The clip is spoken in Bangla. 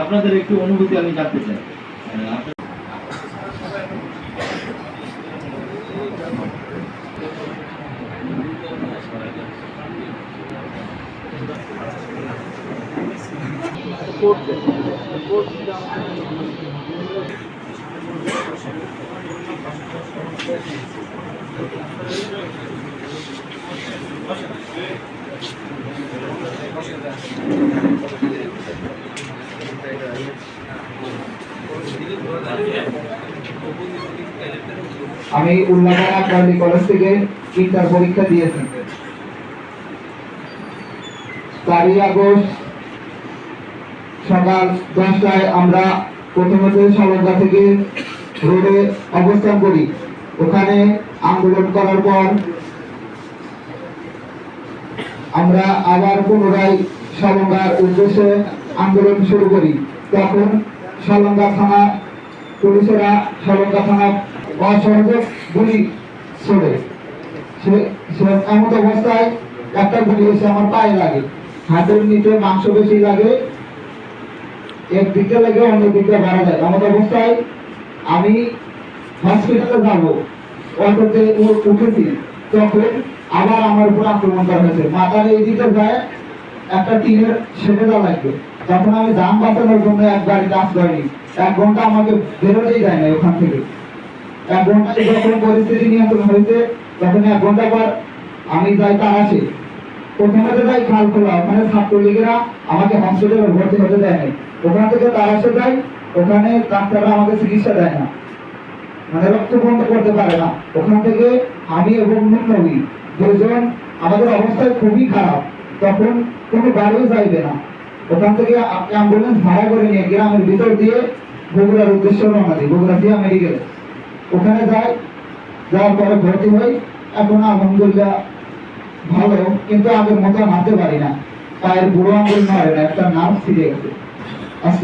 আপনাদের একটু অনুভূতি আমি জানতে চাই। আমি উল্লাপাড়া কার্লি কলেজ থেকে ইন্টার পরীক্ষা দিয়েছি। 4 আগস্ট সকাল 10টায় আমরা প্রথমত সালন্দা থেকে রোডে অবস্থান করি। ওখানে আন্দোলন করার পর আমরা আবার পুনরায় সালন্দার উদ্দেশ্যে আন্দোলন শুরু করি। তখন সালন্দা থানা পুলিশেরা সালন্দা থানা অসহযোগ গুলি ছোড়ে। এমন অবস্থায় একটা গুলি এসে আমার পায়ে লাগে, হাতের নিচে মাংস বেশি লাগে, এক দিকটা লাগে অন্য দিকটা মারা যায়। এমন অবস্থায় আমি হসপিটালে যাবো, অটোতে উঠেছি, তখন আবার আমার উপর আক্রমণ করা হয়েছে। মাথার এই দিকে যায় একটা টিনের সেটে দেওয়া লাগবে। তখন আমি যান বাঁচানোর জন্য এক গাড়িতে আসলাম। 1 ঘন্টা আমাকে বেরোতেই যায় না ওখান থেকে। 1 ঘন্টা যখন পরিস্থিতি নিয়ন্ত্রণ হয়েছে, তখন 1 ঘন্টা পর আমি যাই তারাশে। প্রথমে যাই খালখোলা, ওখানে ছাত্রলীগেরা আমাকে হসপিটালে ভর্তি হতে দেয় নাই। ওখান থেকে তারাশে যাই, ওখানে ডাক্তাররা আমাকে চিকিৎসা দেয় না, মানে রক্ত বন্ধ করতে পারে না। ওখান থেকে আমি এবং নবী দুজন, আমাদের অবস্থা খুবই খারাপ। তখন কোনো গাড়িও যাইবে না। ওখান থেকে অ্যাম্বুলেন্স ভাড়া করে নিয়ে গ্রামের ভিতর দিয়ে বগুড়ার উদ্দেশ্যে রওনা দিই, বগুড়া দিয়া মেডিকেল। ওখানে যাই, যাওয়ার পরে ভর্তি হই। এখন আলহামদুলিল্লাহ ভালো, কিন্তু আগের মতো হাঁটতে পারি না, পায়ের বুড়ো আঙুল নয়, একটা নার্ভ ছিঁড়ে গেছে।